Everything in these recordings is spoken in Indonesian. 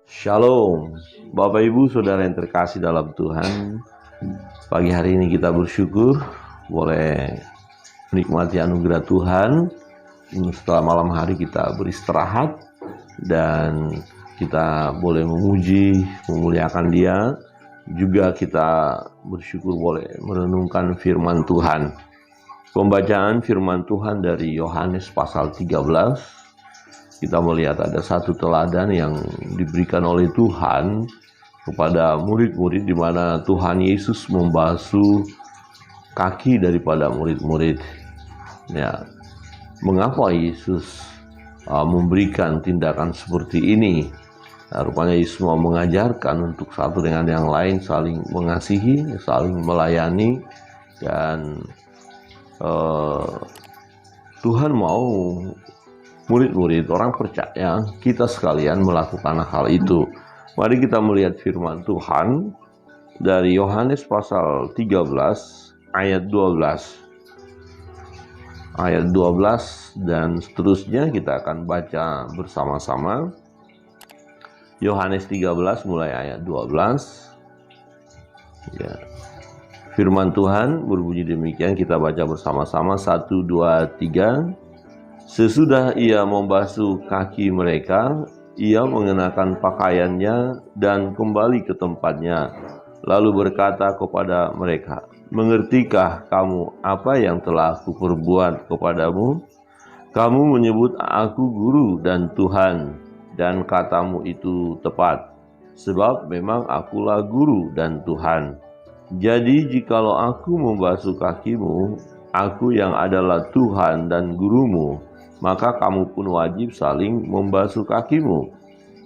Shalom, Bapak Ibu Saudara yang terkasih dalam Tuhan. Pagi hari ini kita bersyukur boleh menikmati anugerah Tuhan. Setelah malam hari kita beristirahat dan kita boleh memuji, memuliakan Dia. Juga kita bersyukur boleh merenungkan firman Tuhan. Pembacaan firman Tuhan dari Yohanes pasal 13. Kita melihat ada satu teladan yang diberikan oleh Tuhan kepada murid-murid, di mana Tuhan Yesus membasuh kaki daripada murid-murid. Ya, mengapa Yesus memberikan tindakan seperti ini? Rupanya Yesus mau mengajarkan untuk satu dengan yang lain saling mengasihi, saling melayani, dan Tuhan mau murid-murid, orang percaya, kita sekalian melakukan hal itu. Mari kita melihat firman Tuhan dari Yohanes pasal 13 ayat 12. Ayat 12 dan seterusnya kita akan baca bersama-sama. Yohanes 13 mulai ayat 12. Ya. Firman Tuhan berbunyi demikian, kita baca bersama-sama. 1, 2, 3. Sesudah ia membasuh kaki mereka, ia mengenakan pakaiannya dan kembali ke tempatnya. Lalu berkata kepada mereka, "Mengertikah kamu apa yang telah kuperbuat kepadamu? Kamu menyebut aku guru dan Tuhan, dan katamu itu tepat, sebab memang akulah guru dan Tuhan. Jadi jikalau aku membasuh kakimu, aku yang adalah Tuhan dan gurumu, maka kamu pun wajib saling membasuh kakimu.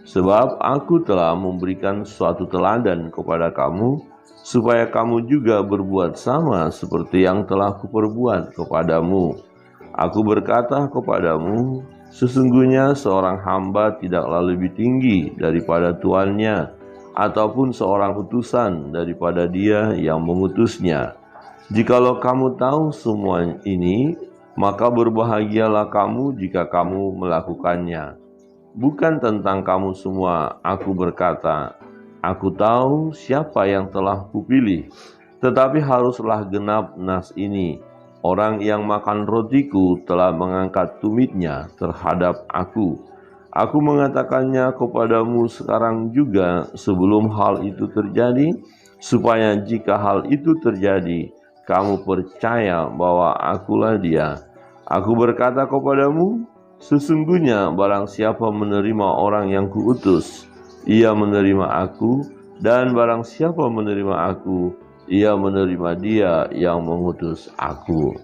Sebab aku telah memberikan suatu teladan kepada kamu, supaya kamu juga berbuat sama seperti yang telah kuperbuat kepadamu. Aku berkata kepadamu, sesungguhnya seorang hamba tidaklah lebih tinggi daripada tuannya, ataupun seorang utusan daripada dia yang mengutusnya. Jikalau kamu tahu semua ini, maka berbahagialah kamu jika kamu melakukannya. Bukan tentang kamu semua aku berkata, aku tahu siapa yang telah kupilih, tetapi haruslah genap nas ini. Orang yang makan rotiku telah mengangkat tumitnya terhadap aku. Aku mengatakannya kepadamu sekarang juga sebelum hal itu terjadi, supaya jika hal itu terjadi, kamu percaya bahwa akulah Dia. Aku berkata kepadamu, sesungguhnya barang siapa menerima orang yang kuutus, ia menerima aku, dan barang siapa menerima aku, ia menerima dia yang mengutus aku.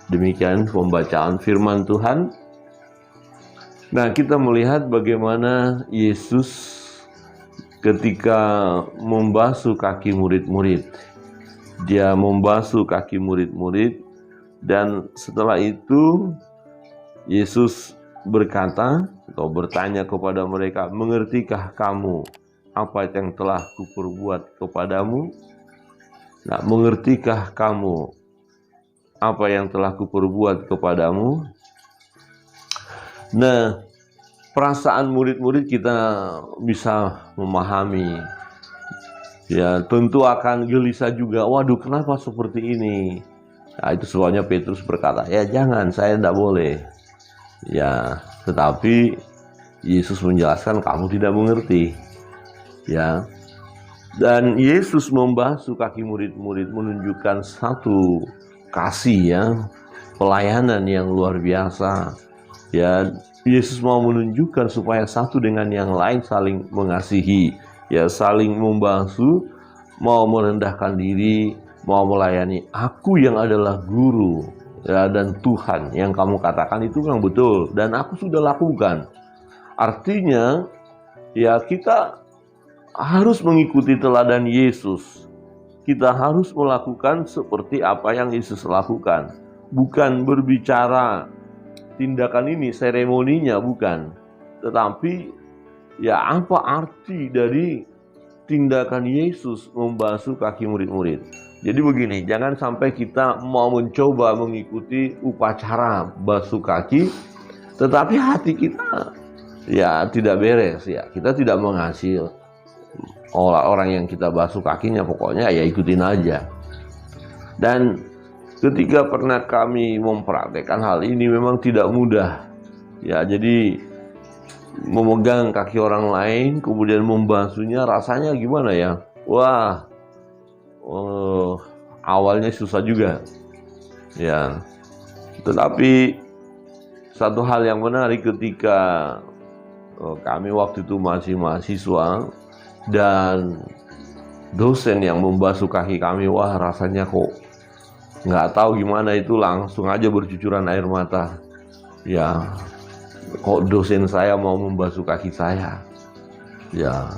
Demikian pembacaan firman Tuhan. Nah, kita melihat bagaimana Yesus ketika membasuh kaki murid-murid. Dia membasuh kaki murid-murid, dan setelah itu Yesus berkata atau bertanya kepada mereka, mengertikah kamu apa yang telah kuperbuat kepadamu? Nah, mengertikah kamu apa yang telah kuperbuat kepadamu? Nah, perasaan murid-murid kita bisa memahami. Ya, tentu akan gelisah juga. Waduh, kenapa seperti ini? Nah, itu sebabnya Petrus berkata, ya jangan, saya tidak boleh. Ya, tetapi Yesus menjelaskan kamu tidak mengerti. Ya, dan Yesus membasuh kaki murid-murid menunjukkan satu kasih, ya, pelayanan yang luar biasa. Ya, Yesus mau menunjukkan supaya satu dengan yang lain saling mengasihi, ya, saling membasuh, mau merendahkan diri, mau melayani. Aku yang adalah guru, ya, dan Tuhan yang kamu katakan itu memang betul, dan aku sudah lakukan. Artinya, ya, kita harus mengikuti teladan Yesus. Kita harus melakukan seperti apa yang Yesus lakukan. Bukan berbicara tindakan ini, seremoninya, bukan. Tetapi, ya, apa arti dari tindakan Yesus membasuh kaki murid-murid? Jadi begini, jangan sampai kita mau mencoba mengikuti upacara basuh kaki, tetapi hati kita ya tidak beres ya. Kita tidak mengasihi orang yang kita basuh kakinya, pokoknya ya ikutin aja. Dan ketika pernah kami mempraktekkan hal ini memang tidak mudah. Ya, jadi memegang kaki orang lain kemudian membasuhnya rasanya gimana ya? Wah, awalnya susah juga. Ya. Tetapi satu hal yang menarik ketika kami waktu itu masih mahasiswa dan dosen yang membasuh kaki kami, wah rasanya kok nggak tahu gimana, itu langsung aja bercucuran air mata. Ya, kok dosen saya mau membasuh kaki saya? Ya,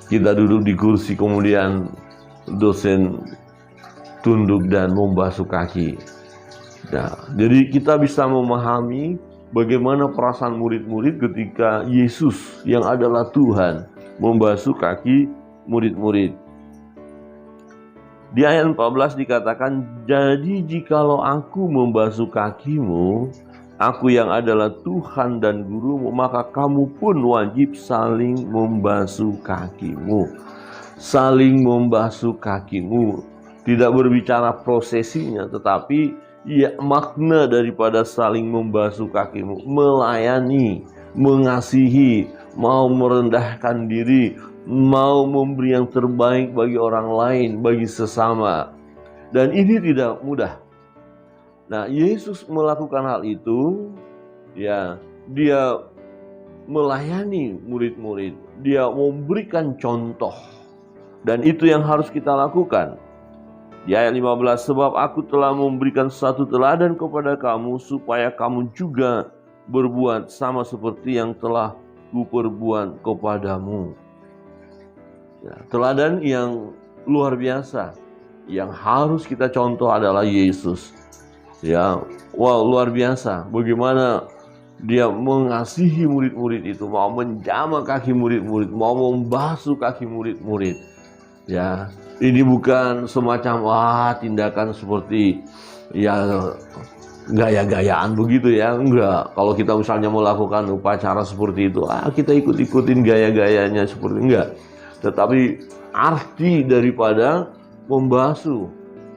kita duduk di kursi kemudian dosen tunduk dan membasuh kaki. Nah, jadi kita bisa memahami bagaimana perasaan murid-murid ketika Yesus yang adalah Tuhan membasuh kaki murid-murid. Di ayat 14 dikatakan, jadi jikalau aku membasuh kakimu, aku yang adalah Tuhan dan gurumu, maka kamu pun wajib saling membasuh kakimu. Saling membasuh kakimu. Tidak berbicara prosesinya, tetapi ya makna daripada saling membasuh kakimu. Melayani, mengasihi, mau merendahkan diri, mau memberi yang terbaik bagi orang lain, bagi sesama. Dan ini tidak mudah. Nah, Yesus melakukan hal itu, ya, dia melayani murid-murid, dia memberikan contoh. Dan itu yang harus kita lakukan. Di ayat 15, sebab aku telah memberikan satu teladan kepada kamu, supaya kamu juga berbuat sama seperti yang telah kuperbuat kepadamu. Ya, teladan yang luar biasa, yang harus kita contoh adalah Yesus. Ya, wow, luar biasa. Bagaimana dia mengasihi murid-murid itu, mau menjamah kaki murid-murid, mau membasuh kaki murid-murid. Ya, ini bukan semacam tindakan seperti ya gaya-gayaan begitu ya, enggak. Kalau kita misalnya melakukan upacara seperti itu, kita ikut-ikutin gaya-gayanya seperti enggak. Tetapi arti daripada membasuh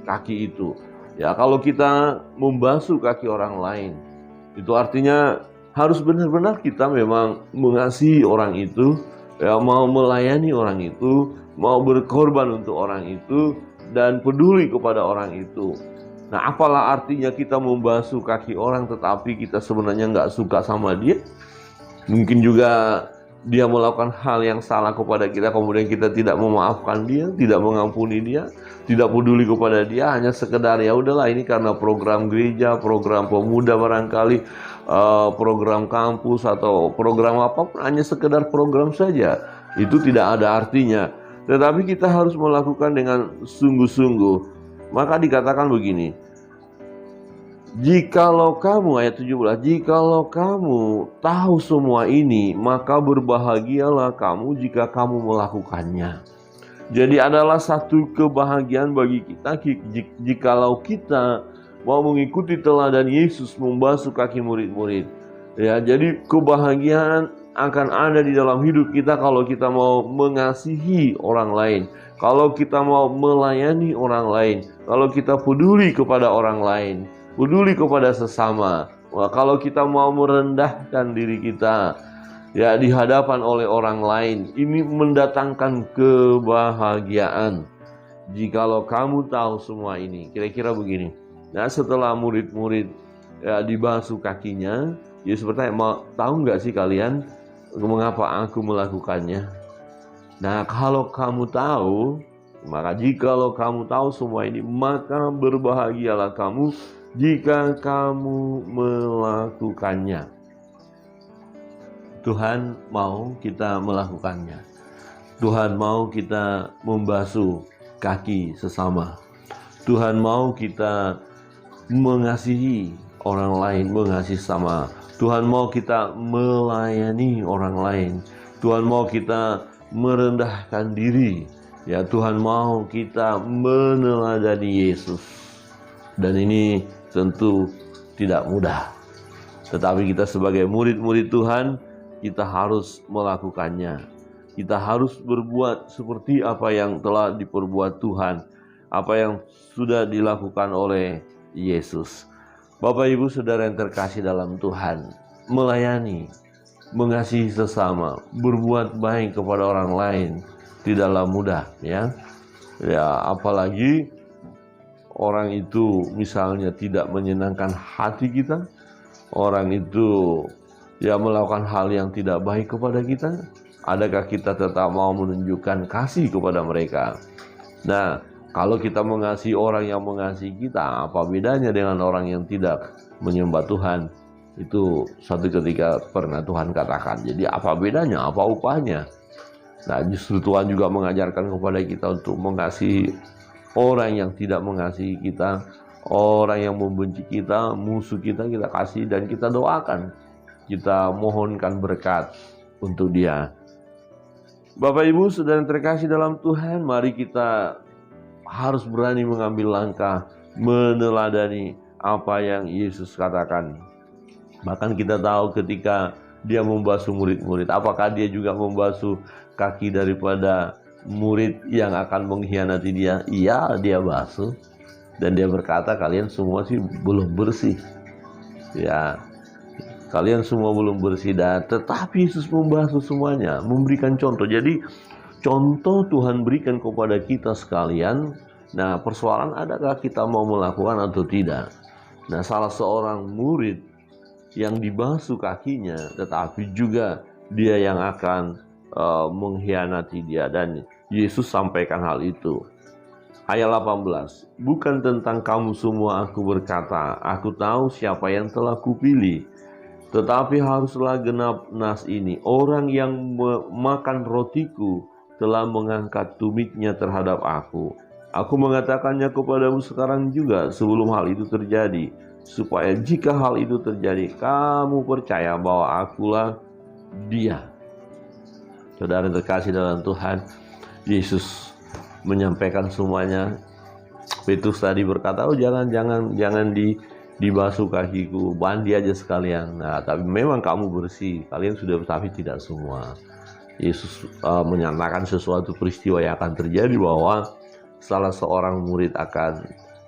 kaki itu, ya kalau kita membasuh kaki orang lain, itu artinya harus benar-benar kita memang mengasihi orang itu, ya, mau melayani orang itu, mau berkorban untuk orang itu, dan peduli kepada orang itu. Nah, apalah artinya kita membasuh kaki orang tetapi kita sebenarnya nggak suka sama dia? Mungkin juga dia melakukan hal yang salah kepada kita, kemudian kita tidak memaafkan dia, tidak mengampuni dia, tidak peduli kepada dia, hanya sekedar ya udahlah ini karena program gereja, program pemuda barangkali, program kampus atau program apapun, hanya sekedar program saja. Itu tidak ada artinya. Tetapi kita harus melakukan dengan sungguh-sungguh. Maka dikatakan begini, jikalau kamu, ayat 17, jikalau kamu tahu semua ini, maka berbahagialah kamu jika kamu melakukannya. Jadi adalah satu kebahagiaan bagi kita jikalau kita mau mengikuti teladan Yesus membasuh kaki murid-murid. Ya, jadi kebahagiaan akan ada di dalam hidup kita kalau kita mau mengasihi orang lain, kalau kita mau melayani orang lain, kalau kita peduli kepada orang lain, peduli kepada sesama. Wah, kalau kita mau merendahkan diri kita ya di hadapan oleh orang lain, ini mendatangkan kebahagiaan. Jikalau kamu tahu semua ini, kira-kira begini. Nah, setelah murid-murid ya dibasuh kakinya, Yesus bertanya, mau tahu nggak sih kalian mengapa aku melakukannya? Nah, kalau kamu tahu, maka jikalau kamu tahu semua ini, maka berbahagialah kamu jika kamu melakukannya. Tuhan mau kita melakukannya. Tuhan mau kita membasuh kaki sesama. Tuhan mau kita mengasihi orang lain, mengasihi sama. Tuhan mau kita melayani orang lain. Tuhan mau kita merendahkan diri. Ya, Tuhan mau kita meneladani Yesus. Dan ini tentu tidak mudah. Tetapi kita sebagai murid-murid Tuhan kita harus melakukannya. Kita harus berbuat seperti apa yang telah diperbuat Tuhan, apa yang sudah dilakukan oleh Yesus. Bapak Ibu Saudara yang terkasih dalam Tuhan, melayani, mengasihi sesama, berbuat baik kepada orang lain tidaklah mudah, ya. Ya, apalagi orang itu misalnya tidak menyenangkan hati kita, orang itu ya melakukan hal yang tidak baik kepada kita, adakah kita tetap mau menunjukkan kasih kepada mereka? Nah, kalau kita mengasihi orang yang mengasihi kita, apa bedanya dengan orang yang tidak menyembah Tuhan? Itu suatu ketika pernah Tuhan katakan. Jadi apa bedanya? Apa upahnya? Nah, justru Tuhan juga mengajarkan kepada kita untuk mengasihi orang yang tidak mengasihi kita, orang yang membenci kita, musuh kita, kita kasih dan kita doakan. Kita mohonkan berkat untuk dia. Bapak Ibu Saudara yang terkasih dalam Tuhan, mari kita harus berani mengambil langkah meneladani apa yang Yesus katakan. Bahkan kita tahu ketika dia membasuh murid-murid, apakah dia juga membasuh kaki daripada murid yang akan mengkhianati dia? Iya, dia basuh. Dan dia berkata, kalian semua sih belum bersih. Ya, kalian semua belum bersih. Dan tetapi Yesus membasuh semuanya, memberikan contoh. Jadi contoh Tuhan berikan kepada kita sekalian. Nah, persoalan adakah kita mau melakukan atau tidak? Nah, salah seorang murid yang dibasuh kakinya, tetapi juga dia yang akan mengkhianati dia, dan Yesus sampaikan hal itu. Ayat 18, bukan tentang kamu semua aku berkata, aku tahu siapa yang telah kupilih, tetapi haruslah genap nas ini, orang yang makan rotiku telah mengangkat tumitnya terhadap aku. Aku mengatakannya kepadamu sekarang juga sebelum hal itu terjadi, supaya jika hal itu terjadi, kamu percaya bahwa akulah dia. Saudara terkasih dalam Tuhan, Yesus menyampaikan semuanya. Petrus tadi berkata, oh jangan dibasuh kakiku, mandi aja sekalian. Nah, tapi memang kamu bersih, kalian sudah, tapi tidak semua. Yesus menyatakan sesuatu peristiwa yang akan terjadi, bahwa salah seorang murid akan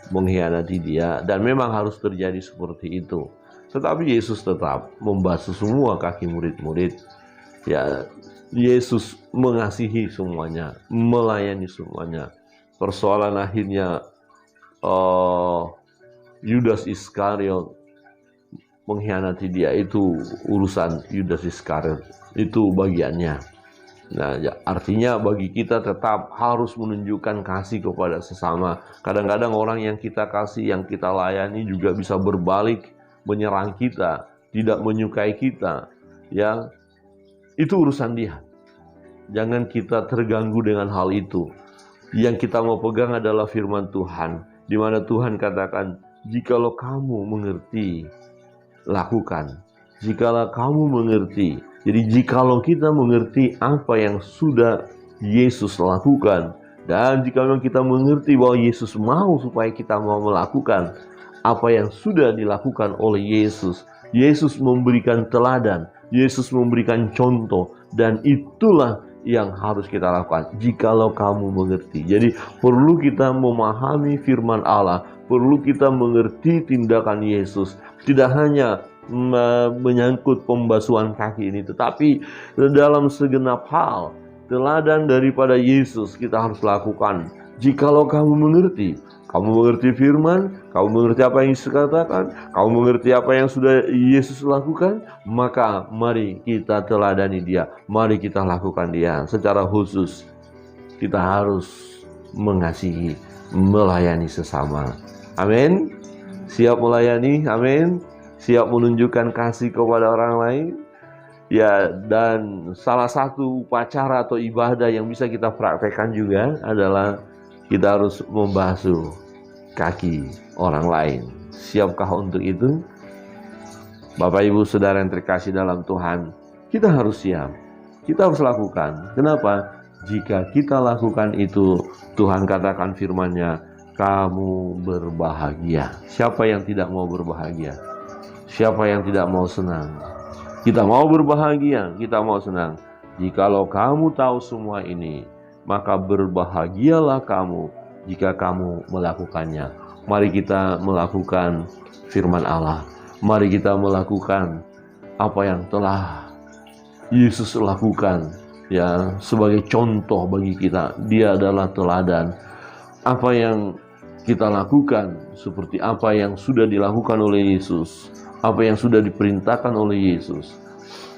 mengkhianati dia, dan memang harus terjadi seperti itu. Tetapi Yesus tetap membasuh semua kaki murid-murid. Ya, Yesus mengasihi semuanya, melayani semuanya. Persoalan akhirnya Yudas Iskariot mengkhianati dia, itu urusan Yudas Iskariot, itu bagiannya. Nah, ya, artinya bagi kita tetap harus menunjukkan kasih kepada sesama. Kadang-kadang orang yang kita kasih, yang kita layani juga bisa berbalik menyerang kita, tidak menyukai kita. Ya, itu urusan dia. Jangan kita terganggu dengan hal itu. Yang kita mau pegang adalah firman Tuhan, di mana Tuhan katakan, jikalau kamu mengerti, lakukan. Jikalau kamu mengerti. Jadi jikalau kita mengerti apa yang sudah Yesus lakukan, dan jikalau kita mengerti bahwa Yesus mau supaya kita mau melakukan apa yang sudah dilakukan oleh Yesus. Yesus memberikan teladan, Yesus memberikan contoh, dan itulah yang harus kita lakukan jikalau kamu mengerti. Jadi perlu kita memahami firman Allah, perlu kita mengerti tindakan Yesus. Tidak hanya menyangkut pembasuhan kaki ini, tetapi dalam segenap hal teladan daripada Yesus kita harus lakukan. Jikalau kamu mengerti firman, kamu mengerti apa yang Yesus katakan, kamu mengerti apa yang sudah Yesus lakukan, maka mari kita teladani dia, mari kita lakukan dia. Secara khusus kita harus mengasihi, melayani sesama. Amin. Siap melayani, amin. Siap menunjukkan kasih kepada orang lain. Ya, dan salah satu upacara atau ibadah yang bisa kita praktekkan juga adalah kita harus membasuh kaki orang lain. Siapkah untuk itu? Bapak Ibu Saudara yang terkasih dalam Tuhan, kita harus siap. Kita harus lakukan. Kenapa? Jika kita lakukan itu, Tuhan katakan firman-Nya, kamu berbahagia. Siapa yang tidak mau berbahagia? Siapa yang tidak mau senang? Kita mau berbahagia, kita mau senang. Jikalau kamu tahu semua ini, maka berbahagialah kamu jika kamu melakukannya. Mari kita melakukan firman Allah. Mari kita melakukan apa yang telah Yesus lakukan, ya, sebagai contoh bagi kita. Dia adalah teladan. Apa yang kita lakukan seperti apa yang sudah dilakukan oleh Yesus, apa yang sudah diperintahkan oleh Yesus,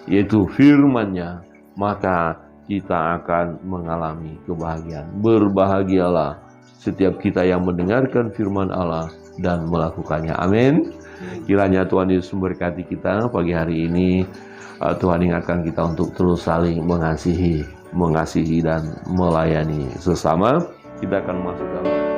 yaitu firman-Nya, maka kita akan mengalami kebahagiaan. Berbahagialah setiap kita yang mendengarkan firman Allah dan melakukannya. Amin. Kiranya Tuhan Yesus memberkati kita pagi hari ini. Tuhan ingatkan kita untuk terus saling mengasihi dan melayani sesama. Kita akan masuk dalam